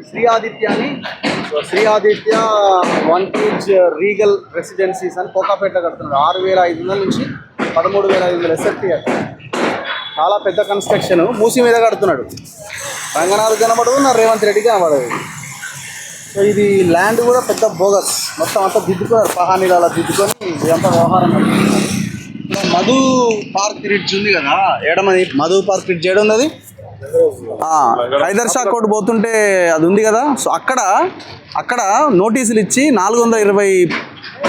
శ్రీ ఆదిత్య అని Sri Aditya 1 PH regal residencies అని కోకాపేట కడుతున్నాడు. 6,500 నుంచి 13,500 SFT. చాలా పెద్ద కన్స్ట్రక్షన్ మూసి మీద కడుతున్నాడు. రంగనాథ్ కనబడదు, నా రేవంత్ రెడ్డి కనబడదు. సో ఇది ల్యాండ్ కూడా పెద్ద బోగస్, మొత్తం అంతా దిద్దుకున్నారు. పహానీలు అలా దిద్దుకొని ఇదంతా వ్యవహారం నడుపుతున్నారు. మధు పార్క్ రిడ్జ్ ఉంది కదా, ఏడమది మధు పార్క్ రిడ్జ్ ఏడు ఉంది, అది హైదర్ షా కోట్ పోతుంటే అది ఉంది కదా. సో అక్కడ నోటీసులు ఇచ్చి 420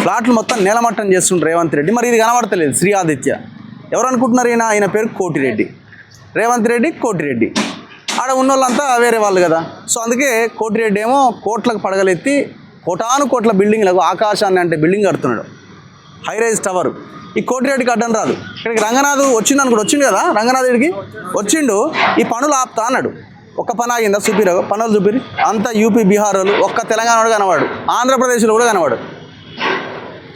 ఫ్లాట్లు మొత్తం నేలమట్టం చేస్తుండ్రు రేవంత్ రెడ్డి. మరి ఇది కనబడతలేదు. శ్రీ ఆదిత్య ఎవరు అనుకుంటున్నారు? ఆయన పేరు కోటిరెడ్డి, రేవంత్ రెడ్డి కోటిరెడ్డి. ఆడ ఉన్న వాళ్ళంతా వేరే వాళ్ళు కదా. సో అందుకే కోటిరెడ్డి ఏమో కోట్లకు పడగలెత్తి కోటాను కోట్ల బిల్డింగ్లకు ఆకాశాన్ని అంటే బిల్డింగ్ కడుతున్నాడు, హైరైజ్ టవర్. ఈ కోటిరెడ్డికి అడ్డం రాదు. ఇక్కడికి రంగనాథ్ వచ్చిండు అనుకోండి, వచ్చిండు కదా రంగనాథ్ ఇక్కడికి వచ్చిండు. ఈ పనులు ఆపుతా అన్నాడు. ఒక్క పని ఆగిందా? చూపిరా పనులు చూపిరి. అంతా యూపీ బీహార్ వాళ్ళు, ఒక్క తెలంగాణ కనవాడు, ఆంధ్రప్రదేశ్లో కూడా కనవాడు.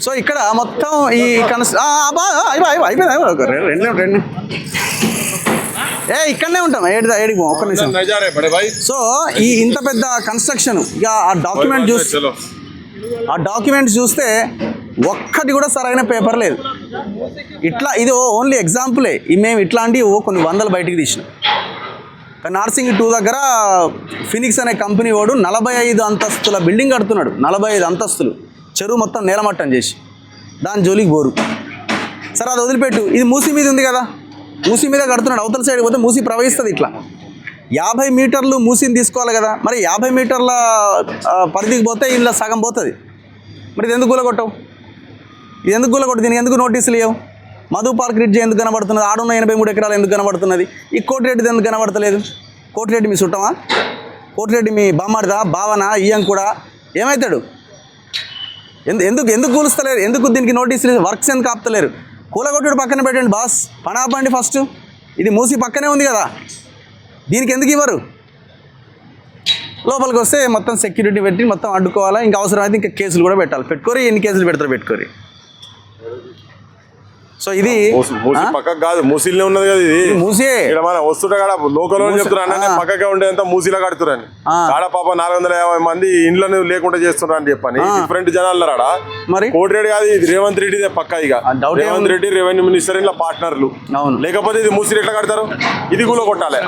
సో ఇక్కడ మొత్తం ఈ అయిపోయింది. ఇక్కడనే ఉంటాం, ఏడికి ఒక్క నిమిషం. సో ఈ ఇంత పెద్ద కన్స్ట్రక్షన్, ఇక ఆ డాక్యుమెంట్స్ చూస్తే ఒక్కటి కూడా సరైన పేపర్ లేదు. ఇది ఓన్లీ ఎగ్జాంపులే. మేము ఇట్లాంటివి కొన్ని వందలు బయటికి తీసినాం. నార్సింగ్ 2 దగ్గర ఫినిక్స్ అనే కంపెనీ వాడు 45 అంతస్తుల బిల్డింగ్ కడుతున్నాడు. 45 అంతస్తులు, చెరువు మొత్తం నేలమట్టం చేసి, దాని జోలికి బోరు. సరే అది వదిలిపెట్టు, ఇది మూసి మీద ఉంది కదా, మూసి మీద కడుతున్నాడు. అవతల సైడ్ పోతే మూసి ప్రవహిస్తుంది. ఇట్లా 50 మీటర్లు మూసిని తీసుకోవాలి కదా. మరి 50 మీటర్ల పరిధికి పోతే ఇందులో సగం పోతుంది. మరి ఇది ఎందుకు కూలగొట్టవు? దీనికి ఎందుకు నోటీసులు ఇవ్వవు? మధు పార్క్ రిడ్జ్ ఎందుకు కనబడుతున్నది? ఆడున్న 83 ఎకరాలు ఎందుకు కనబడుతున్నది? ఈ కోటిరెడ్డిది ఎందుకు కనబడతలేదు? కోటిరెడ్డి మీ చుట్టమా? కోటిరెడ్డి మీ బామ్మడిదా, బావనా, ఇయ్యం కూడా ఏమవుతాడు? ఎందుకు కూలుస్తలేరు? ఎందుకు దీనికి నోటీసులు, వర్క్స్ ఎందుకు ఆపుతలేరు? కూలగొట్టుడు పక్కన పెట్టండి బాస్, పనాపండి ఫస్ట్. ఇది మూసి పక్కనే ఉంది కదా, దీనికి ఎందుకు ఇవ్వరు? లోపలికి వస్తే మొత్తం సెక్యూరిటీ పెట్టి మొత్తం అడ్డుకోవాలా. ఇంకా అవసరమైతే ఇంకా కేసులు కూడా పెట్టాలి. పెట్టుకోరి, ఎన్ని కేసులు పెడతారు పెట్టుకోరి. సో ఇది పక్కకు కాదు, మూసీలనే ఉన్నది కదా. ఇది మూసే మన వస్తుంటే కాడ లోకల్ చెప్తున్నా పక్కగా ఉండేంత మూసీలా కడుతురని. కాడ పాప 450 మంది ఇండ్లను లేకుండా చేస్తున్నారు అని చెప్పని డిఫరెంట్ జనాలు రాడా. మరి కోటిరెడ్డి కాదు, ఇది రేవంత్ రెడ్డిదే పక్క. ఇక రేవంత్ రెడ్డి రెవెన్యూ మినిస్టర్ ఇలా పార్ట్నర్లు. లేకపోతే ఇది మూసీలు ఎట్లా కడతారు? ఇది కూడా కొట్టాలి.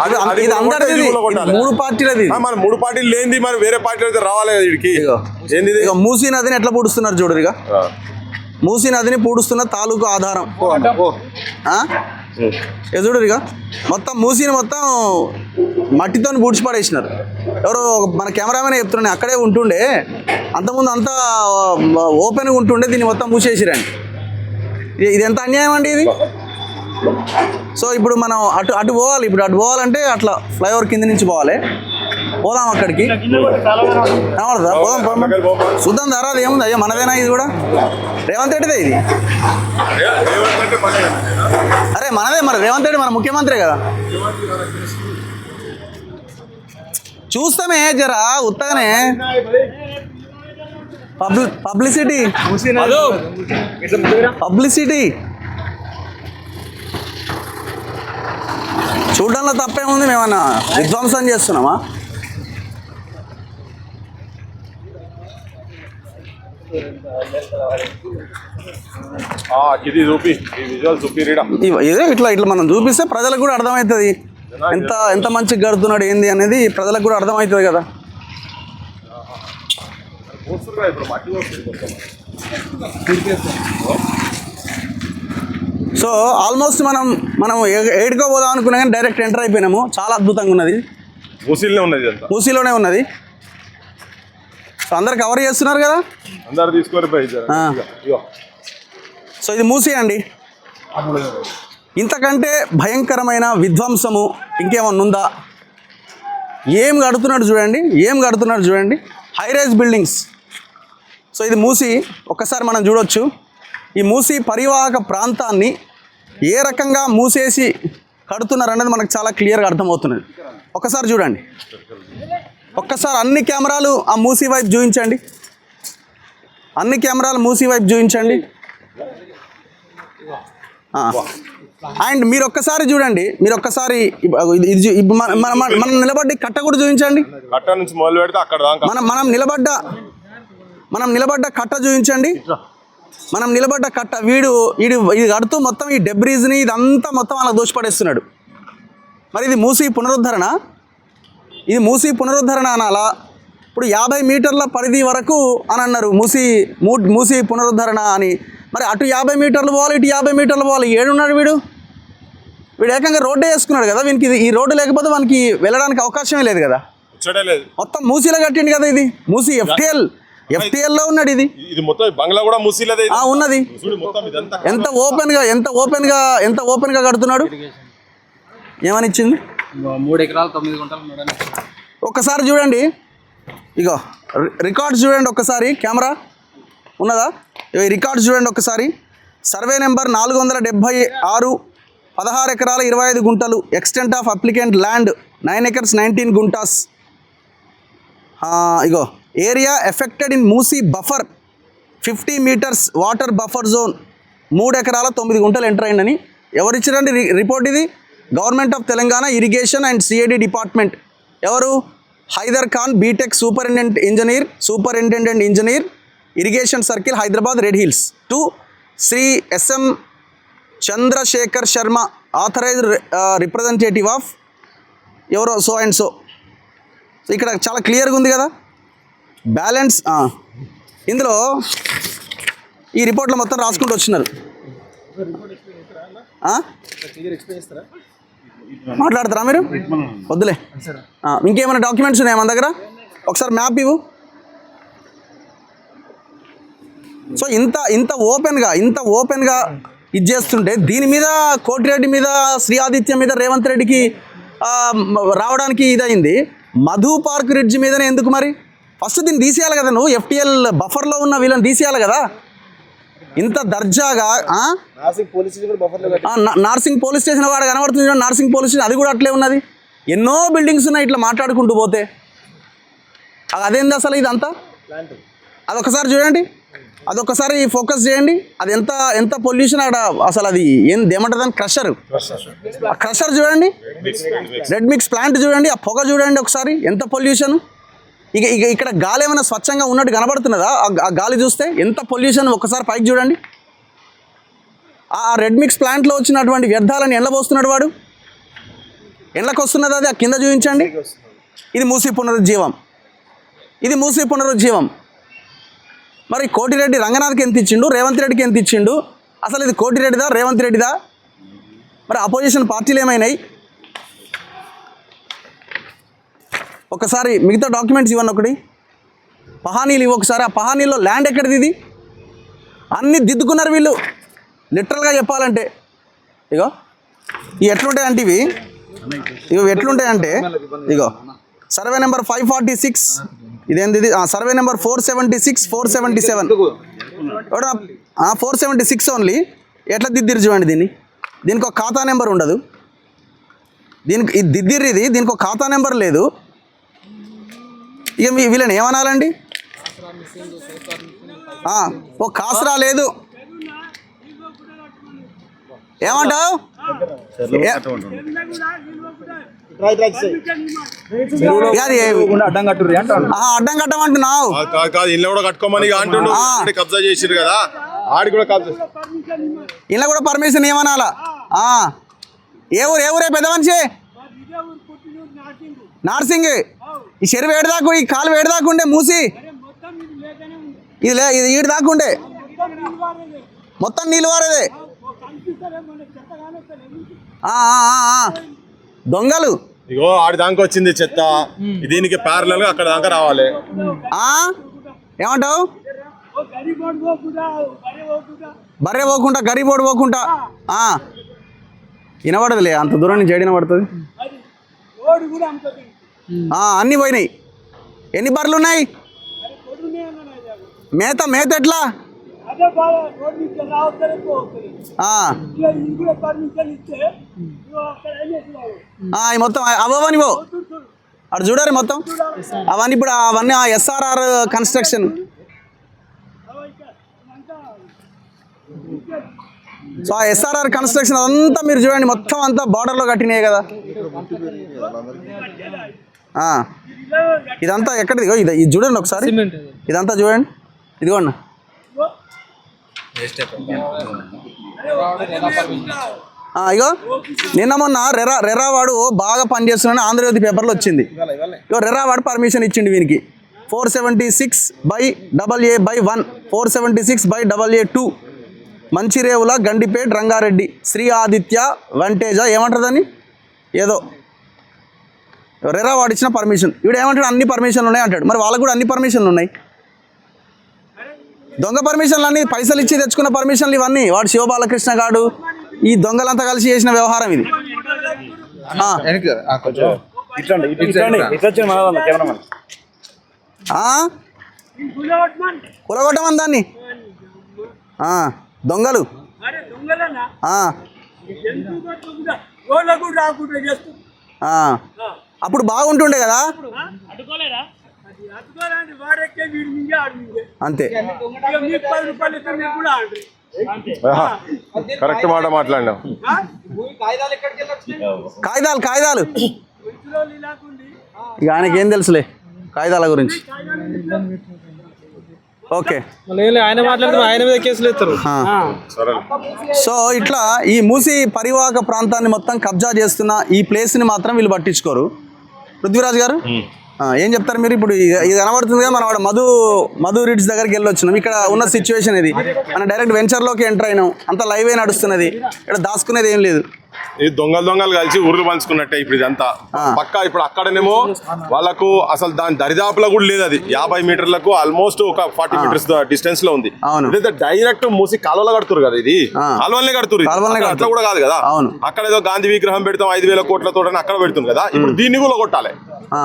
మూడు పార్టీలది. మన 3 పార్టీలు లేనిది మరి వేరే పార్టీలు అయితే రావాలి కదా వీడికి. ఏంది మూసీ నదిని ఎట్లా పూడుస్తున్నారు చూడరు. ఇక మూసీ నదిని పూడుస్తున్న తాలూకు ఆధారం చూడరు. ఇక మొత్తం మూసీని మొత్తం మట్టితో పూడ్చిపడేసినారు. ఎవరో మన కెమెరామెన్ చెప్తున్నాను, అక్కడే ఉంటుండే అంతకుముందు అంతా ఓపెన్గా ఉంటుండే, దీన్ని మొత్తం మూసేసిరండి. ఇది ఎంత అన్యాయం అండి ఇది. సో ఇప్పుడు మనం అటు పోవాలి. ఇప్పుడు అటు పోవాలంటే అట్లా ఫ్లైఓవర్ కింద నుంచి పోవాలి. పోదాం అక్కడికి, కనబడదా? పోదాం చూద్దాం. ధర అది ఏముంది? అయ్యో మనదేనా ఇది కూడా? రేవంత్ రెడ్డిదే ఇది. అరే మనదే, మరి రేవంత్ రెడ్డి మన ముఖ్యమంత్రి కదా. చూస్తామే జరా ఉత్తగానే పబ్లిసిటీ. చూడడంలో తప్పేముంది? మేమన్నా విధ్వంసం చేస్తున్నామా? ఇట్లా మనం చూపిస్తే ప్రజలకు కూడా అర్థమవుతుంది ఎంత మంచిగా గడుతున్నాడు ఏంది అనేది. ప్రజలకు కూడా అర్థమవుతుంది కదా. సో ఆల్మోస్ట్ మనం ఏడుకో పోదాం అనుకున్నా కానీ డైరెక్ట్ ఎంటర్ అయిపోయినాము. చాలా అద్భుతంగా ఉన్నది. మూసీలోనే ఉన్నది. సో అందరు కవర్ చేస్తున్నారు కదా. సో ఇది మూసీ అండి. ఇంతకంటే భయంకరమైన విధ్వంసము ఇంకేమన్నా ఉందా? ఏం కడుతున్నాడు చూడండి, హైరైజ్ బిల్డింగ్స్. సో ఇది మూసీ. ఒక్కసారి మనం చూడొచ్చు. ఈ మూసీ పరివాహక ప్రాంతాన్ని ఏ రకంగా మూసేసి కడుతున్నారు అనేది మనకు చాలా క్లియర్గా అర్థమవుతున్నది. ఒకసారి చూడండి, ఒక్కసారి అన్ని కెమెరాలు ఆ మూసీ వైపు చూపించండి. అండ్ మీరు ఒక్కసారి చూడండి, మీరు ఒక్కసారి మనం నిలబడి కట్ట కూడా చూపించండి. కట్ట నుంచి మొదలు పెడితే అక్కడ దాకా మనం నిలబడ్డ కట్ట చూపించండి. మనం నిలబడ్డ కట్ట ఇది కడుతూ మొత్తం ఈ డెబ్రీస్ని ఇదంతా మొత్తం అలా దోషపడేస్తున్నాడు. మరి ఇది మూసీ పునరుద్ధరణ అనాలా? ఇప్పుడు 50 మీటర్ల పరిధి వరకు అని అన్నారు మూసీ పునరుద్ధరణ అని. మరి అటు 50 మీటర్లు పోవాలి, ఇటు 50 మీటర్లు పోవాలి. ఏడున్నాడు వీడు ఏకంగా రోడ్డే వేసుకున్నాడు కదా. వీనికి ఈ రోడ్డు లేకపోతే వానికి వెళ్ళడానికి అవకాశమే లేదు కదా. మొత్తం మూసీలో కట్టిండు కదా. ఇది మూసీ ఎఫ్టీఎల్లో ఉన్నాడు. ఇది మొత్తం బంగ్లా కూడా మూసీలదే ఉన్నది. ఎంత ఓపెన్ గా కడుతున్నాడు. ఏమని ఇచ్చింది? 3 ఎకరాలు 9 గుంటలు. ఒక్కసారి చూడండి, ఇగో రికార్డ్స్ చూడండి ఒక్కసారి. కెమెరా ఉన్నదా? ఈ రికార్డ్స్ చూడండి ఒక్కసారి. సర్వే నెంబర్ 476, 16 ఎకరాల 25 గుంటలు. Extent of applicant land 9 acres 19 గుంటాస్. ఇగో area affected in Musi buffer 50 meters water buffer zone. 3 ఎకరాల 9 గుంటలు ఎంటర్ అయిందని ఎవరిచ్చారండి రిపోర్ట్? ఇది government of Telangana irrigation and CID department. ఎవరు? Haider Khan, BTech, superintendent engineer, irrigation circle, Hyderabad, Red Hills. To Shri SM Chandrashekar Sharma, authorised representative of ఎవరో so and so. ఇక్కడ చాలా క్లియర్గా ఉంది కదా బ్యాలెన్స్. ఇందులో ఈ రిపోర్ట్లో మొత్తం రాసుకుంటూ వచ్చినారు. మాట్లాడతారా మీరు? వద్దులే. ఇంకేమైనా డాక్యుమెంట్స్ ఉన్నాయా మన దగ్గర? ఒకసారి మ్యాప్ ఇవ్వు. సో ఇంత ఓపెన్గా ఇది చేస్తుంటే దీని మీద కోటిరెడ్డి మీద, శ్రీ ఆదిత్య మీద, రేవంత్ రెడ్డికి రావడానికి ఇదైంది. మధు పార్క్ రిడ్జ్ మీదనే ఎందుకు మరి? ఫస్ట్ దీన్ని తీసేయాలి కదా. నువ్వు ఎఫ్టీఎల్ బఫర్లో ఉన్న వీళ్ళని తీసేయాలి కదా. ఇంత దర్జాగా నార్సింగ్ పోలీస్ స్టేషన్ వాడు కనబడుతుంది. నార్సింగ్ పోలీస్ స్టేషన్ అది కూడా అట్లే ఉన్నది. ఎన్నో బిల్డింగ్స్ ఉన్నాయి ఇట్లా మాట్లాడుకుంటూ పోతే. అదేంది అసలు ఇదంతా? అదొకసారి చూడండి, అదొకసారి ఫోకస్ చేయండి. అది ఎంత పొల్యూషన్ అక్కడ అసలు. అది ఏమంటుంది అని క్రషర్ చూడండి, రెడ్ మిక్స్ ప్లాంట్ చూడండి, ఆ పొగ చూడండి ఒకసారి ఎంత పొల్యూషన్. ఇక ఇక్కడ గాలి ఏమైనా స్వచ్ఛంగా ఉన్నట్టు కనబడుతున్నదా? ఆ గాలి చూస్తే ఎంత పొల్యూషన్. ఒకసారి పైకి చూడండి. ఆ రెడ్ మిక్స్ ప్లాంట్లో వచ్చినటువంటి వ్యర్థాలను ఎండబోస్తున్నాడు వాడు. ఎండ్లకు వస్తున్నది అది. ఆ కింద చూపించండి. ఇది మూసీ పునరుజ్జీవం. మరి కోటిరెడ్డి రంగనాథ్కి ఎంత ఇచ్చిండు, రేవంత్ రెడ్డికి ఎంత ఇచ్చిండు? అసలు ఇది కోటిరెడ్డిదా, రేవంత్ రెడ్డిదా? మరి అపోజిషన్ పార్టీలు ఏమైనాయి? ఒకసారి మిగతా డాక్యుమెంట్స్ ఇవ్వండి. ఒకటి పహానీలు ఇవ్వ ఒకసారి. ఆ పహానీలో ల్యాండ్ ఎక్కడిది? ఇది అన్నీ దిద్దుకున్నారు వీళ్ళు లిటరల్గా చెప్పాలంటే. ఇగో ఇవి ఎట్లుంటాయంటే ఇగో సర్వే నెంబర్ 546, ఇదేంది ఇది? Survey number 476, 477, 476 only. ఎట్లా దిద్దిరు చూడండి. దీనికి ఒక ఖాతా నెంబర్ ఉండదు. దీనికి ఇది దిద్దిర్రు, దీనికి ఒక ఖాతా నెంబర్ లేదు. ఇక వీళ్ళని ఏమనాలండి? ఓ కాసరా లేదు. ఏమంటావు? అడ్డం కట్టమంటున్నావు. ఇలా కూడా పర్మిషన్ ఏమనాలా? ఏ ఊరే పెద్ద మనిషి? నార్సింగ్. ఈ చెరువు ఏడుదాకు, ఈ కాలు ఏడుదాకుండే మూసి ఇది ఈడు దాకుండే మొత్తం నీళ్ళు వారేదే. దొంగలు. ఇగో ఆడి దాకా వచ్చింది చెత్త. దీనికి ప్యారలల్ గా అక్కడ దాకా రావాలి. ఏమంటావు? బర్రె పోకుండా గరీబోడు పోకుండా వినబడదులే. అంత దూరం నుంచి ఏడిన పడుతుంది. అన్నీ పోయినాయి. ఎన్ని బర్రెలు ఉన్నాయి? మేత ఎట్లా? మొత్తం అవన్నీ అటు చూడాలి మొత్తం. అవన్నీ ఇప్పుడు అవన్నీ SRR కన్స్ట్రక్షన్. సో ఆ ఎస్ఆర్ఆర్ కన్స్ట్రక్షన్ అదంతా మీరు చూడండి, మొత్తం అంతా బార్డర్లో కట్టినాయి కదా. ఇదంతా ఎక్కడిది? ఇది చూడండి ఒకసారి, ఇదంతా చూడండి, ఇదిగోండి. ఇగో నిన్న మొన్న రెరా వాడు బాగా పనిచేస్తున్నాను ఆంధ్రజ్యోతి పేపర్లో వచ్చింది. ఇగో రెరా వాడు పర్మిషన్ ఇచ్చిండు వీనికి 476/AA/1, 476/AA2, మంచిరేవుల, గండిపేట్, రంగారెడ్డి, శ్రీ ఆదిత్య వంటేజ ఏమంటుందని ఏదో రెరా వాడు ఇచ్చిన పర్మిషన్. వీడు ఏమంటాడు అన్ని పర్మిషన్లు ఉన్నాయి అంటాడు. మరి వాళ్ళకు కూడా అన్ని పర్మిషన్లు ఉన్నాయి. దొంగ పర్మిషన్లు అన్నీ పైసలు ఇచ్చి తెచ్చుకున్న పర్మిషన్లు ఇవన్నీ. వాడు శివబాలకృష్ణ గాడు ఈ దొంగలంతా కలిసి చేసిన వ్యవహారం ఇది. కూలగొట్టమని దాన్ని దొంగలు. అప్పుడు బాగుంటుండే కదా, అంతే. కరెక్ట్ మాట మాట్లాడినావు. కాగితాలు ఇక ఆయనకి ఏం తెలుసులే కాగితాల గురించి. ఓకే, ఆయన మాట్లాడితే ఆయన మీద కేసులు ఎత్తారు. సో ఇట్లా ఈ మూసి పరివాహక ప్రాంతాన్ని మొత్తం కబ్జా చేస్తున్న ఈ ప్లేస్ని మాత్రం వీళ్ళు పట్టించుకోరు. పృథ్వీరాజ్ గారు ఏం చెప్తారు మీరు? ఇప్పుడు ఇది కనబడుతుంది కదా, మనం మధు రిట్స్ దగ్గరికి వెళ్ళి వచ్చినాం. ఇక్కడ ఉన్న సిచ్యువేషన్ ఇది, మనం డైరెక్ట్ వెంచర్లోకి ఎంటర్ అయినాం. అంతా లైవే నడుస్తున్నది, ఇక్కడ దాచుకునేది ఏం లేదు. ఈ దొంగలు కలిసి ఊర్లు పంచుకున్నట్టే ఇప్పుడు ఇదంతా పక్క. ఇప్పుడు అక్కడనేమో వాళ్ళకు అసలు దాని దరిదాపులో కూడా లేదు. అది 50 మీటర్లకు ఆల్మోస్ట్ ఒక 40 మీటర్స్ డిస్టెన్స్ లో ఉంది. డైరెక్ట్ మూసి కాలువలో కడుతురు కదా, ఇది కాలువలనే కడుతురు, అట్లా కూడా కాదు కదా. అక్కడ ఏదో గాంధీ విగ్రహం పెడతాం 5,000 కోట్లతో అక్కడ పెడుతుంది కదా. ఇప్పుడు దీన్ని కూడా కొట్టాలి.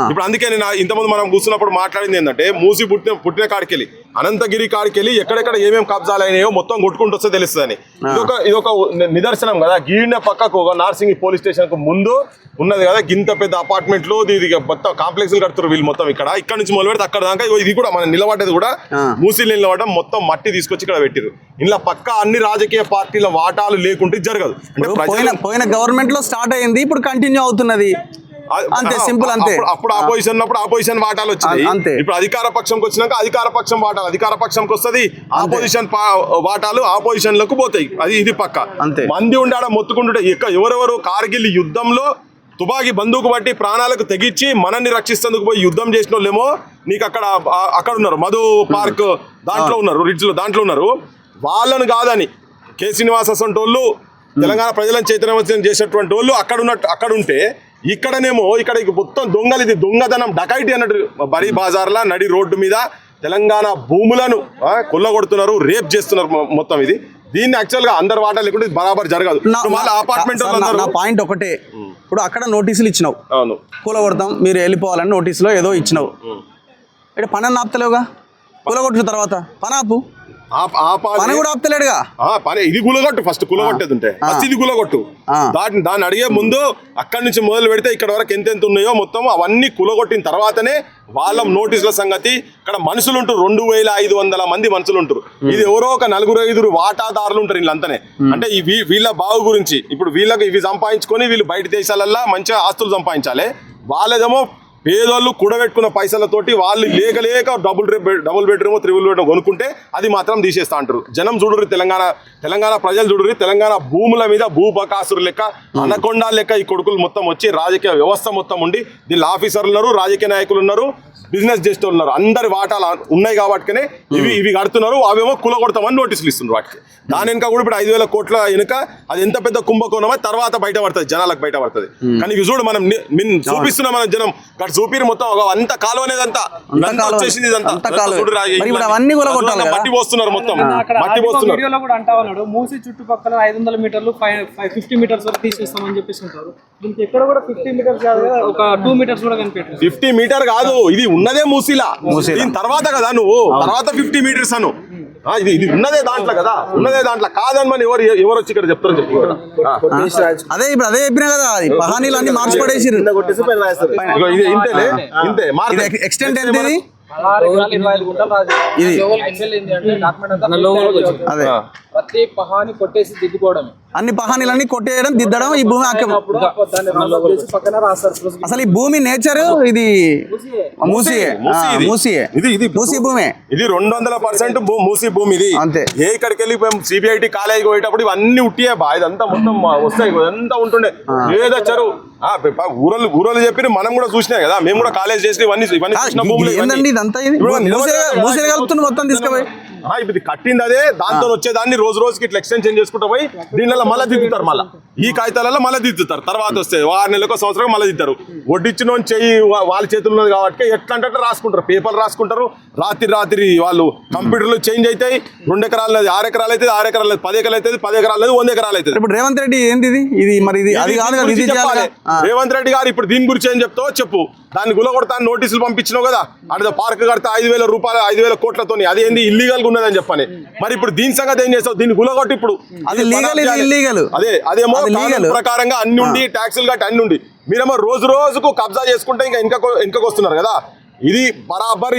ఇప్పుడు అందుకే నేను ఇంతకుముందు మనం కూర్చున్నప్పుడు మాట్లాడింది ఏంటంటే, మూసి పుట్టిన కాడికెళ్ళి అనంతగిరి కాడికెళ్ళి ఎక్కడెక్కడ ఏమేమి కబ్జాలు అయినాయో మొత్తం కొట్టుకుంటూ వస్తే తెలుస్తుందని. ఇదొక నిదర్శనం కదా. గీడిన పక్కకు ఒక నార్సింగి పోలీస్ స్టేషన్ కు ముందు ఉన్నది కదా, గింత పెద్ద అపార్ట్మెంట్లు, ఇది మొత్తం కాంప్లెక్స్ కడుతున్నారు వీళ్ళు మొత్తం. ఇక్కడ నుంచి మొదలు పెడితే అక్కడ దాకా ఇది కూడా మనం నిలబడ్డది కూడా మూసీలు నిలబడడం, మొత్తం మట్టి తీసుకొచ్చి ఇక్కడ పెట్టిరు. ఇలా పక్క అన్ని రాజకీయ పార్టీల వాటాలు లేకుంటే జరగదు. అంటే పోయిన గవర్నమెంట్ లో స్టార్ట్ అయింది, ఇప్పుడు కంటిన్యూ అవుతున్నది, అంతే, సింపుల్, అంతే. అప్పుడు ఆపోజిషన్ వాటాలు వచ్చినాయి. ఇప్పుడు అధికార పక్షంకి వచ్చినాక అధికార పక్షం వాటాలు అధికార పక్షంకి వస్తుంది, ఆపోజిషన్ వాటాలు ఆపోజిషన్లకు పోతాయి. ఇది పక్క. మంది ఉండాడ మొత్తుకుంటుంటే ఎవరెవరు కార్గిల్ యుద్ధంలో తుపాకీ బందూకు బట్టి ప్రాణాలకు తెగించి మనల్ని రక్షిస్తేందుకు పోయి యుద్ధం చేసిన వాళ్ళేమో నీకు అక్కడ ఉన్నారు, మధు పార్క్ దాంట్లో ఉన్నారు, రిడ్జ్ లో దాంట్లో ఉన్నారు. వాళ్ళను కాదని కె శ్రీనివాస్ అసంటోళ్ళు తెలంగాణ ప్రజలను చైతన్యవంతం చేసేటువంటి వాళ్ళు అక్కడ ఉంటే, ఇక్కడనేమో ఇక్కడ మొత్తం దొంగలు, ఇది దొంగతనం, డకైటీ అన్నట్టు బరీ బజార్లా నడి రోడ్డు మీద తెలంగాణ భూములను కొల్లగొడుతున్నారు, రేప్ చేస్తున్నారు మొత్తం. ఇది దీన్ని యాక్చువల్ గా అందరు వాటా లేకుంటే బరాబర్ జరగదు. అపార్ట్మెంట్ పాయింట్ ఒకటే, ఇప్పుడు అక్కడ నోటీసులు ఇచ్చినావు, అవును, కూలగొడతాం మీరు వెళ్ళిపోవాలని నోటీసులో ఏదో ఇచ్చినావు. ఇక్కడ పని ఆపుతలేవుగా, కూలగొట్టిన తర్వాత పనాపు పని కూడా ఆపుతలేడుగా. ఇది కూలగొట్టు, ఫస్ట్ కూలగొట్టేది ఉంటే ఫస్ట్ ఇది కూలగొట్టు. దాన్ని అడిగే ముందు అక్కడి నుంచి మొదలు పెడితే ఇక్కడ వరకు ఎంతెంత ఉన్నాయో మొత్తం అవన్నీ కూలగొట్టిన తర్వాతనే వాళ్ళ నోటీసుల సంగతి. ఇక్కడ మనుషులు ఉంటారు, 2,500 మంది మనుషులు ఉంటారు. ఇది ఎవరో ఒక 4-5 వాటాదారులు ఉంటారు వీళ్ళంతనే. అంటే వీళ్ళ బాగు గురించి ఇప్పుడు వీళ్ళకి ఇవి సంపాదించుకొని వీళ్ళు బయట దేశాలల్లో మంచిగా ఆస్తులు సంపాదించాలి. వాళ్ళేదేమో పేదోళ్ళు కూడబెట్టుకున్న పైసలతోటి వాళ్ళు లేక డబుల్ బెడ్రూమ్ 3 బెడ్రూమ్ కొనుక్కుంటే అది మాత్రం తీసేస్తా అంటారు. జనం చూడుర్రి, తెలంగాణ ప్రజలు చూడుర్రి, తెలంగాణ భూముల మీద భూబకాసురు లెక్క, అనకొండ లెక్క ఈ కొడుకులు మొత్తం వచ్చి రాజకీయ వ్యవస్థ మొత్తం ఉండి దీనిలో ఆఫీసర్లు ఉన్నారు, రాజకీయ నాయకులు ఉన్నారు, బిజినెస్ చేస్తూ ఉన్నారు. అందరి వాటాలు ఉన్నాయి కాబట్టినే ఇవి కడుతున్నారు. అవేమో కూలగొడతామని నోటీసులు ఇస్తున్నారు వాటికి. దాని వెనుక కూడా ఇప్పుడు 5,000 కోట్ల వెనుక అది ఎంత పెద్ద కుంభకోణమో తర్వాత బయట పడుతుంది, జనాలకు బయట పడుతుంది. కానీ ఇవి చూడు, మనం చూపిస్తున్నాం, మన జనం చూపిరు మొత్తం అంత కాలువ అనేది అంతా వచ్చేసింది. మట్టి పోస్తున్నారు, మొత్తం మట్టి పోస్తున్నారు. మూసి చుట్టుపక్కల 500 మీటర్లు 50 మీటర్స్ వరకు తీసేస్తామని చెప్పేసి ఉంటారు. దీనికి ఎక్కడ కూడా 50 మీటర్స్ కాదు, ఒక 2 మీటర్స్ కూడా కనిపెట్టారు. 50 మీటర్ కాదు, ఇది ఉన్నదే మూసిలా. దీని తర్వాత కదా నువ్వు తర్వాత 50 మీటర్స్ అను. ఇది ఉన్నదే దాంట్లో కదా, ఉన్నదే దాంట్లో కాదని మనం ఎవరు వచ్చి ఇక్కడ చెప్తారని చెప్తున్నారు. అదే ఇప్పుడు అదే చెప్పినా కదా, పహానీలు అన్ని మార్చి పడేసి ఇంతే ఎక్స్టెంట్ ఎంత ఇది అదే ప్రతి పహాని కొట్టేసి దిద్దుకోవడమే. అన్ని పహానీలన్నీ కొట్టేయడం దిద్దడం ఈ భూమి పక్కన రాస్తారు. అసలు ఈ భూమి నేచర్ ఇది మూసియే మూసి భూమే. ఇది 200% మూసి భూమి ఇది. అంతే. ఏ ఇక్కడికి వెళ్ళి సిబిఐటి కాలేజీకి పోయేటప్పుడు ఇవన్నీ ఉట్టియే బా, ఇదంతా మొత్తం వస్తాయి, ఇదంతా ఉంటుండే ఏదో చెరువు. ఊరోళ్ళు చెప్పి మనం కూడా చూసినాయి కదా, మేము కూడా కాలేజ్ చేసి ఇవన్నీ చూసిన భూములు ఏంటండి ఇదంతా? ఇది మూసి కలుపుతుంది మొత్తం తీసుకుపోయి. ఇప్పుడు ఇది కట్టింది అదే, దాంతో వచ్చేదాన్ని రోజు రోజుకి ఇట్లా ఎక్స్టెన్షన్ చేసుకుంటూ పోయి దీనిలో మళ్ళీ దిద్దుతారు, మళ్ళీ ఈ కాగితాలలో మళ్ళీ దిద్దుతారు. తర్వాత వస్తే 6 నెలలకు సంవత్సరం మళ్ళీ దిద్దారు. వడ్డిచ్చిన చెయ్యి వాళ్ళ చేతుల్లో ఉన్నది కాబట్టి ఎట్లా అంటే రాసుకుంటారు, పేపర్లు రాసుకుంటారు. రాత్రి వాళ్ళు కంప్యూటర్లు చేంజ్ అవుతాయి. 2 ఎకరాలు 6 ఎకరాలు అవుతుంది, 6 ఎకరాలు 10 ఎకరాలు అవుతుంది, 10 ఎకరాలు 100 ఎకరాలు అవుతుంది. ఇప్పుడు రేవంత్ రెడ్డి ఏంది ఇది మరి ఇది అది కాదు కదా, ఇది చేయాలి. రేవంత్ రెడ్డి గారు ఇప్పుడు దీని గురించి ఏం చెప్తావో చెప్పు. దాన్ని గులగొడతా నోటీసులు పంపించినావు కదా, అక్కడ పార్క్ కడితే 5,000 రూపాయలు 5,000 కోట్లతోని అది ఏంది ఇల్లీగల్ గా ఉన్నదని చెప్పని. మరి ఇప్పుడు దీని సంగతి ఏం చేస్తావు? దీన్ని గులగొట్టి ఇప్పుడు అది లీగల్, ఇది ఇల్లీగల్. అదేమో ప్రకారంగా అన్ని ఉండి ట్యాక్సులు కట్టి అన్ని ఉండి మీరేమో రోజు రోజుకు కబ్జా చేసుకుంటే ఇంకా వస్తున్నారు కదా. ఇది బరాబర్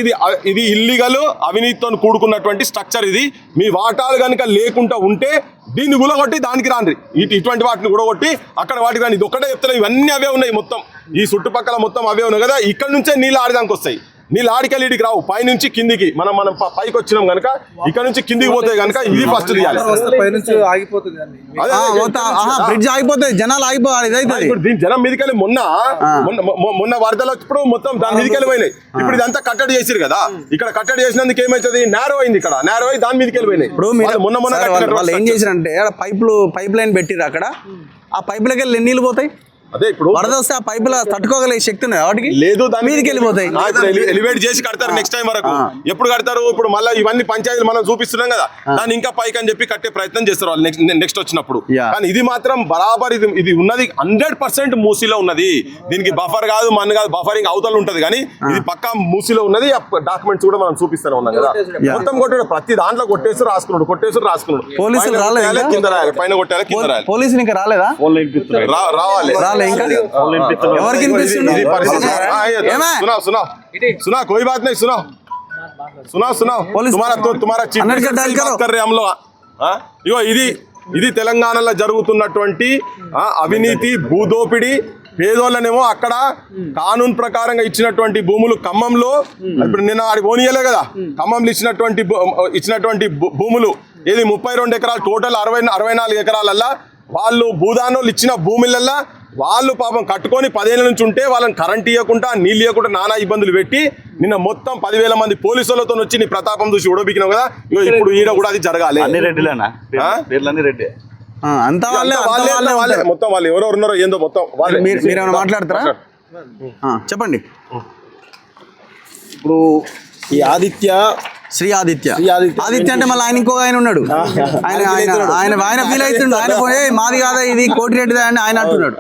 ఇది ఇల్లీగల్, అవినీతితో కూడుకున్నటువంటి స్ట్రక్చర్. ఇది మీ వాటాలు కనుక లేకుండా ఉంటే దీన్ని గులగొట్టి దానికి రాండి, ఇటువంటి వాటిని గుడగొట్టి అక్కడ వాటికి రాండి. ఇది ఒక్కటే చెప్తున్నా, ఇవన్నీ అవే ఉన్నాయి మొత్తం, ఈ చుట్టుపక్కల మొత్తం అవే ఉన్నాయి కదా. ఇక్కడ నుంచే నీళ్ళు ఆడడానికి వస్తాయి. నీళ్ళు ఆడికెళ్ళి ఇడికి రావు, పైనుంచి కిందికి మనం పైకి వచ్చినాం కనుక ఇక్కడ నుంచి కిందికి పోతే కనుక ఇది ఫస్ట్ తీయాలి. బ్రిడ్జ్ ఆగిపోతుంది, జనాలు ఆగిపోవాలి. ఇప్పుడు దీని జనం మీదకెళ్ళి మొన్న వరదలు వచ్చినప్పుడు మొత్తం దాని మీదకెళ్ళి పోయినాయి. ఇప్పుడు ఇదంతా కట్టడి చేసిరు కదా, ఇక్కడ కట్టడి చేసినందుకు ఏమైతుంది, నేరో అయింది, ఇక్కడ నేరో అయి దాని మీదకి వెళ్ళిపోయినాయి. ఇప్పుడు వాళ్ళు ఏం చేసిరంటే పైప్ లైన్ పెట్టిరు అక్కడ, ఆ పైపులకి వెళ్ళి నీళ్ళు పోతాయి. అదే ఇప్పుడు వరద వస్తే ఆ పైపుల తట్టుకోగలిగే శక్తి ఉన్నాయి వాటికి లేదు, దాని మీదకి వెళ్ళిపోతాయి. ఎలివేట్ చేసి కడతారు నెక్స్ట్ టైం వరకు. ఎప్పుడు కడతారు? ఇప్పుడు మళ్ళీ ఇవన్నీ పంచాయతీలు మనం చూపిస్తున్నాం కదా, దాన్ని ఇంకా పైకి అని చెప్పి కట్టే ప్రయత్నం చేస్తారు వాళ్ళు నెక్స్ట్ వచ్చినప్పుడు. కానీ ఇది మాత్రం బరాబర్ ఇది ఉన్నది 100% మూసీలో ఉన్నది. దీనికి బఫర్ కాదు, మన కాదు, బఫరింగ్ అవతల ఉంటది. కానీ ఇది పక్కా మూసీలో ఉన్నది. డాక్యుమెంట్స్ కూడా మనం చూపిస్తూనే ఉన్నాం కదా. మొత్తం కొట్టాడు, ప్రతి దాంట్లో కొట్టేసి రాసుకున్నాడు. పోలీసులు రాలేదు, కింద రాయాలి, పైన కొట్టాలి, కింద రాయాలి. పోలీసులు ఇంకా రాలేదా? రావాలి. ఎవరికి सुना कोई बात नहीं, सुना तुम्हारा चीफ कर रहे हम लोग. ఇగో ఇది తెలంగాణలో జరుగుతున్నటువంటి అవినీతి, భూదోపిడి. పేదోళ్ళనేమో అక్కడ కానూన్ ప్రకారంగా ఇచ్చినటువంటి భూములు ఖమ్మంలో, ఇప్పుడు నిన్న ఆడికి పోనీయలే కదా, ఖమ్మంలో ఇచ్చినటువంటి భూములు ఇది 32 ఎకరాలు, టోటల్ 64 ఎకరాలల్లా వాళ్ళు భూదానోళ్ళు ఇచ్చిన భూములల్లా వాళ్ళు పాపం కట్టుకొని 10 ఏళ్ళ నుంచి ఉంటే వాళ్ళని కరెంట్ ఇవ్వకుండా, నీళ్ళు ఇవ్వకుండా నానా ఇబ్బందులు పెట్టి నిన్న మొత్తం 10,000 మంది పోలీసులతో వచ్చి నీ ప్రతాపం చూసి ఉడబికినావు కదా. ఇప్పుడు ఈడ కూడా అది జరగాలి. అంతా వాళ్ళే మొత్తం, వాళ్ళు ఎవరెవరు ఉన్నారో ఏందో మొత్తం వాళ్ళు. మీరేమైనా మాట్లాడతారా? చెప్పండి. ఇప్పుడు ఈ శ్రీ ఆదిత్య అంటే మళ్ళీ ఆయన ఇంకో ఆయన ఉన్నాడు, ఆయన ఫీల్ అవుతుండు. ఆయన పోయి మాది కాదా ఇది, కోటిరెడ్డిదా అని ఆయన అంటున్నాడు.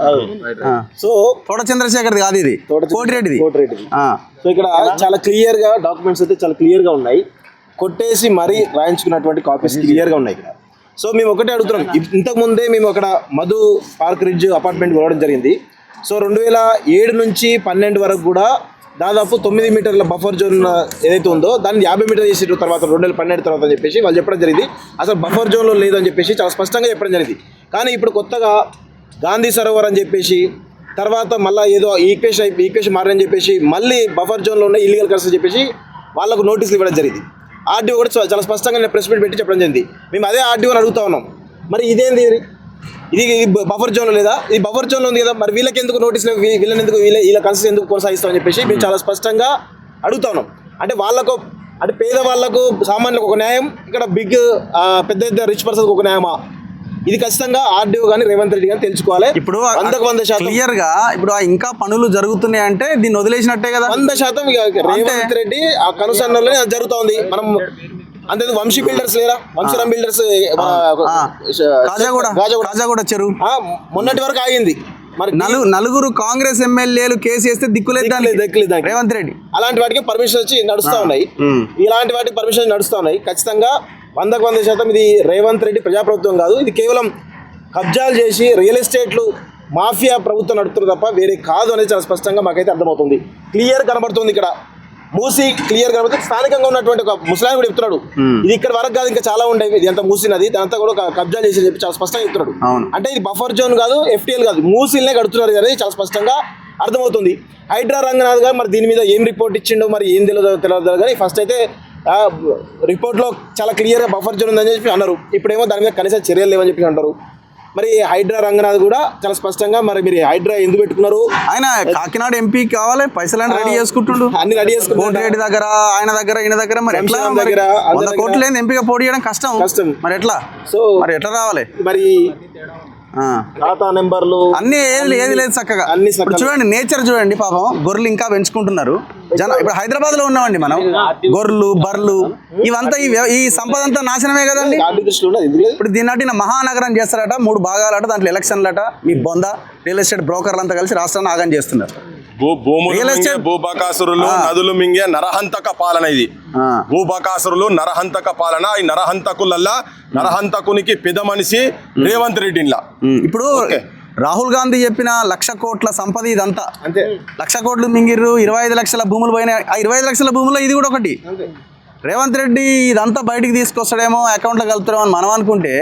సో తోట చంద్రశేఖర్ది కాదు, ఇది కోటిరెడ్డిది. సో ఇక్కడ చాలా క్లియర్ గా డాక్యుమెంట్స్ అయితే చాలా క్లియర్ గా ఉన్నాయి, కొట్టేసి మరీ రాయించుకున్నటువంటి కాపీస్ క్లియర్ గా ఉన్నాయి ఇక్కడ. సో మేము ఒకటే అడుగుతున్నాం, ఇంతకు ముందే మేము అక్కడ మధు పార్క్ రిడ్జ్ అపార్ట్మెంట్ కొనడం జరిగింది. సో 2007 నుంచి 12 వరకు కూడా దాదాపు 9 మీటర్ల బఫర్ జోన్ ఏదైతే ఉందో దాన్ని 50 మీటర్లు చేసిన తర్వాత 2012 తర్వాత అని చెప్పేసి వాళ్ళు చెప్పడం జరిగింది. అసలు బఫర్ జోన్లో లేదని చెప్పేసి చాలా స్పష్టంగా చెప్పడం జరిగింది. కానీ ఇప్పుడు కొత్తగా గాంధీ సరోవర్ అని చెప్పేసి, తర్వాత మళ్ళీ ఏదో ఈక్వేషన్ మారని చెప్పేసి, మళ్ళీ బఫర్ జోన్లో ఉన్న ఇల్లీగల్ కల్స్ అని చెప్పేసి వాళ్ళకు నోటీసులు ఇవ్వడం జరిగింది. ఆర్డీఓ కూడా చాలా స్పష్టంగా నేను ప్రెస్ మీట్ పెట్టి చెప్పడం జరిగింది. మేము అదే ఆర్డీఓని అడుగుతా ఉన్నాం, మరి ఇదేంది, ఇది బఫర్ జోన్లో లేదా, ఇది బఫర్ జోన్లో ఉంది కదా, మరి వీళ్ళకి ఎందుకు నోటీసులు, వీళ్ళని ఎందుకు వీళ్ళ కన్సెషన్ ఎందుకు కొనసాగిస్తామని చెప్పేసి మేము చాలా స్పష్టంగా అడుగుతా ఉన్నాం. అంటే వాళ్ళకు, అంటే పేదవాళ్లకు, సామాన్యులకు ఒక న్యాయం, ఇక్కడ పెద్ద రిచ్ పర్సన్కి ఒక న్యాయమా? ఇది ఖచ్చితంగా ఆర్డీఓ కానీ రేవంత్ రెడ్డి కానీ తెలుసుకోవాలి. ఇప్పుడు 100% క్లియర్ గా ఇప్పుడు ఇంకా పనులు జరుగుతున్నాయి అంటే దీన్ని వదిలేసినట్టే కదా. 100% రేవంత్ రెడ్డి ఆ కనుసన్నలోనే జరుగుతూ ఉంది. మనం అంతే, వంశీ బిల్డర్స్ లేరా, వంశీరామ్ బిల్డర్స్ కాజాగూడ చెరువు మొన్నటి వరకు ఆగింది. మరి నలుగురు కాంగ్రెస్ ఎమ్మెల్యేలు కేసు వేస్తే దిక్కులేదు రేవంత్ రెడ్డి. అలాంటి వాటికి పర్మిషన్ వచ్చి నడుస్తూ ఉన్నాయి, ఇలాంటి వాటికి పర్మిషన్ నడుస్తూ ఉన్నాయి. ఖచ్చితంగా 100% ఇది రేవంత్ రెడ్డి ప్రజాప్రభుత్వం కాదు, ఇది కేవలం కబ్జాలు చేసి రియల్ ఎస్టేట్లు మాఫియా ప్రభుత్వం నడుపుతున్నారు తప్ప వేరే కాదు అనేది చాలా స్పష్టంగా మాకైతే అర్థమవుతుంది, క్లియర్ కనబడుతుంది. ఇక్కడ మూసి క్లియర్ కాబట్టి స్థానికంగా ఉన్నటువంటి ఒక ముస్లాం కూడా చెప్తున్నాడు ఇది ఇక్కడ వరకు కాదు ఇంకా చాలా ఉండేవి ఇది అంతా మూసినది దాంతో కూడా కబ్జా చేసి చెప్పి చాలా స్పష్టంగా చెప్తున్నాడు. అంటే ఇది బఫర్ జోన్ కాదు, FTL కాదు, మూసిల్నే కడుతున్నారు అనేది చాలా స్పష్టంగా అర్థమవుతుంది. హైడ్రా రంగనాథ్ గారు మరి దీని మీద ఏం రిపోర్ట్ ఇచ్చిండో మరి ఏం తెలియదు కానీ ఫస్ట్ అయితే రిపోర్ట్లో చాలా క్లియర్గా బఫర్ జోన్ ఉందని చెప్పి అన్నారు. ఇప్పుడేమో దాని మీద కనీస చర్యలు లేవని చెప్పి అంటారు. మరి హైడ్రా రంగనాథ్ కూడా చాలా స్పష్టంగా మరి మీరు హైడ్రా ఎందుకు పెట్టుకున్నారు, ఆయన కాకినాడ ఎంపీ కావాలి పైసలు రెడీ చేసుకుంటుండు, అన్ని రెడీ చేసుకుంటారు రెడ్డి దగ్గర ఆయన దగ్గర ఈయన దగ్గర. మరి ఎట్లా దగ్గర 100 కోట్లు ఏంది ఎంపీగా పోటీ చేయడం కష్టం. మరి ఎట్లా ఎట్లా రావాలి మరి ఖాతా నెంబర్లు అన్ని ఏది లేదు చక్కగా. ఇప్పుడు చూడండి నేచర్ చూడండి, పాపం గొర్రెలు ఇంకా పెంచుకుంటున్నారు జనం. ఇప్పుడు హైదరాబాద్ లో ఉన్నామండి మనం, గొర్రెలు బర్రెలు ఇవంతా ఈ సంపద అంతా నాశనమే కదండి. ఇప్పుడు దీన్ని మహానగరం చేస్తారట, 3 భాగాలట, దాంట్లో ఎలక్షన్లట, మీ బొంద రియల్ ఎస్టేట్ బ్రోకర్లు అంతా కలిసి రాష్ట్రాన్ని ఆగం చేస్తున్నారు. భూబకాసురులు నదులు మింగే నరహంతక పాలన ఇది. భూబకాసురులు నరహంతక పాలన. ఈ నరహంతకులల్లా నరహంతకునికి పెద్ద మనిషి రేవంత్ రెడ్డిలా. ఇప్పుడు రాహుల్ గాంధీ చెప్పిన 1,00,000 కోట్ల సంపద ఇదంతా అంతే. 1,00,000 కోట్లు మింగిర్రు, 25 లక్షల భూములు పోయినాయి. ఆ 25 లక్షల భూముల్లో ఇది కూడా ఒకటి. రేవంత్ రెడ్డి ఇదంతా బయటికి తీసుకొస్తాడేమో, అకౌంట్లో కలుపుతాడేమో అని మనం అనుకుంటే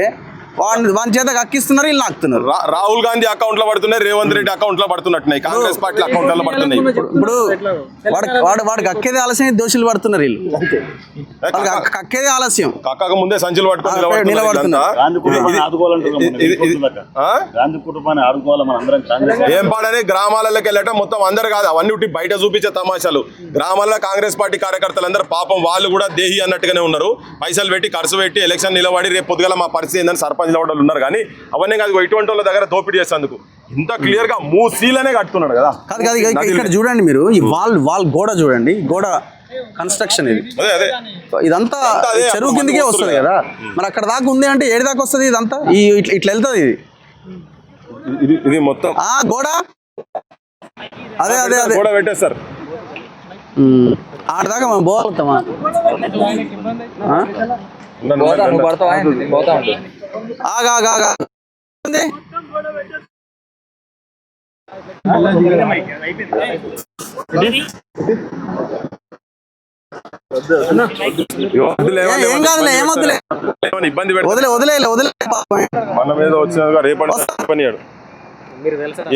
వాని చేత అక్కిస్తున్నారు, వీళ్ళు నాకుతున్నారు. రాహుల్ గాంధీ అకౌంట్ లో పడుతున్నాయి, రేవంత్ రెడ్డి అకౌంట్ లో పడుతున్నట్టున్నాయి, కాంగ్రెస్ పార్టీ అకౌంట్ లో పడుతున్నాయి. ఇప్పుడు వాడికి అక్కేది ఆలస్యం, దోషులు పడుతున్నారు వీళ్ళు. కక్కేది ఆలస్యం, కక్కక ముందే సంచులు పట్టుకొని నిలబడుతున్నారు. ఏం పాడని గ్రామాలలోకి వెళ్ళటం మొత్తం అందరు కాదు, అవన్నీ బయట చూపించే తమాషాలు. గ్రామాల్లో కాంగ్రెస్ పార్టీ కార్యకర్తలు అందరూ పాపం వాళ్ళు కూడా దేహి అన్నట్టుగానే ఉన్నారు. పైసలు పెట్టి ఖర్చు పెట్టి ఎలక్షన్ నిలబడి రేపు పొద్దుగల మా పరిస్థితి ఏందని సర్పంచ్ వాళ్ళు ఉన్నారు. కానీ అవన్నీ కాదు, ఇటువంటి వాళ్ళ దగ్గర దోపిడీ చేసేందుకు ఇంత క్లియర్ గా మూసీలనే కట్టున్నాడు కదా. కాదు ఇక్కడ చూడండి మీరు, ఈ వాల్ గోడ చూడండి, గోడ కన్స్ట్రక్షన్ ఇది. ఇదంతా చెరువు కిందకే వస్తుంది కదా, మరి అక్కడ దాకా ఉంది అంటే ఏడు దాకా వస్తుంది ఇదంతా, ఇట్లా వెళ్తుంది ఇది మొత్తం గోడ. అదే గోడ పెట్టేస్తారు, ఆడదాకా మనం పోగలుగుతామా? ఏం కాదులే, ఏమొద్దులే, ఇబ్బంది వదిలే మన మీద వచ్చిన రేపటి పనియాడు.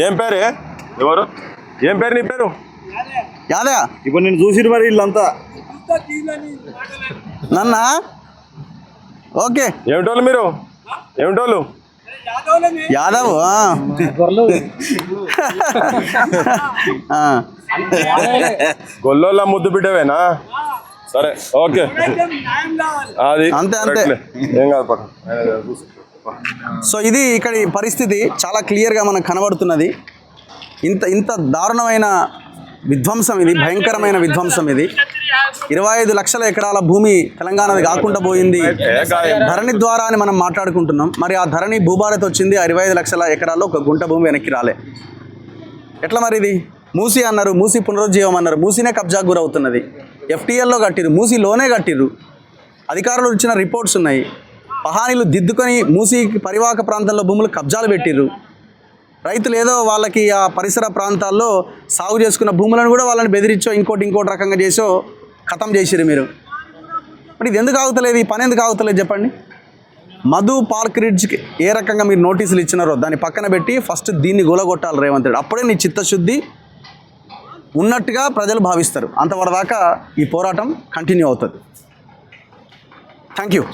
ఏం పేరే, ఎవరు, ఏం పేరు నీ పేరు? యాదయ్య. ఇప్పుడు నేను చూసిరు మరి వీళ్ళంతా నన్నా. ఓకే, ఏమిటోళ్ళు మీరు, ఏమిటోళ్ళు? యాదవ్. గొల్లోళ్ళ ముద్దు బిడ్డవేనా? సరే ఓకే, అది అంతే. ఏం కాదు. సో ఇది ఇక్కడ పరిస్థితి చాలా క్లియర్గా మనకు కనబడుతున్నది. ఇంత దారుణమైన విధ్వంసం ఇది, భయంకరమైన విధ్వంసం ఇది. 25 లక్షల ఎకరాల భూమి తెలంగాణది కాకుండా పోయింది ధరణి ద్వారా అని మనం మాట్లాడుకుంటున్నాం. మరి ఆ ధరణి భూభారత్ వచ్చింది, 25 లక్షల ఎకరాల్లో 1 గుంట భూమి వెనక్కి రాలే. ఎట్లా మరి ఇది? మూసి అన్నారు, మూసి పునరుజ్జీవం అన్నారు, మూసినే కబ్జాకు గురవుతున్నది. FTLలో కట్టిరు, మూసిలోనే కట్టిరు. అధికారులు ఇచ్చిన రిపోర్ట్స్ ఉన్నాయి. పహానీలు దిద్దుకొని మూసి పరివాహక ప్రాంతంలో భూములు కబ్జాలు పెట్టిర్రు. రైతులు ఏదో వాళ్ళకి ఆ పరిసర ప్రాంతాల్లో సాగు చేసుకున్న భూములను కూడా వాళ్ళని బెదిరించో ఇంకోటి రకంగా చేసో ఖతం చేసిరు మీరు. మరి ఇది ఎందుకు ఆగుతలేదు, ఈ పని ఎందుకు ఆగుతలేదు చెప్పండి. మధు పార్క్ రిడ్జ్కి ఏ రకంగా మీరు నోటీసులు ఇచ్చినారో దాన్ని పక్కన పెట్టి ఫస్ట్ దీన్ని గొలగొట్టాలి రేవంత్ రెడ్డి. అప్పుడే నీ చిత్తశుద్ధి ఉన్నట్టుగా ప్రజలు భావిస్తారు. అంతవరదాకా ఈ పోరాటం కంటిన్యూ అవుతుంది. Thank you.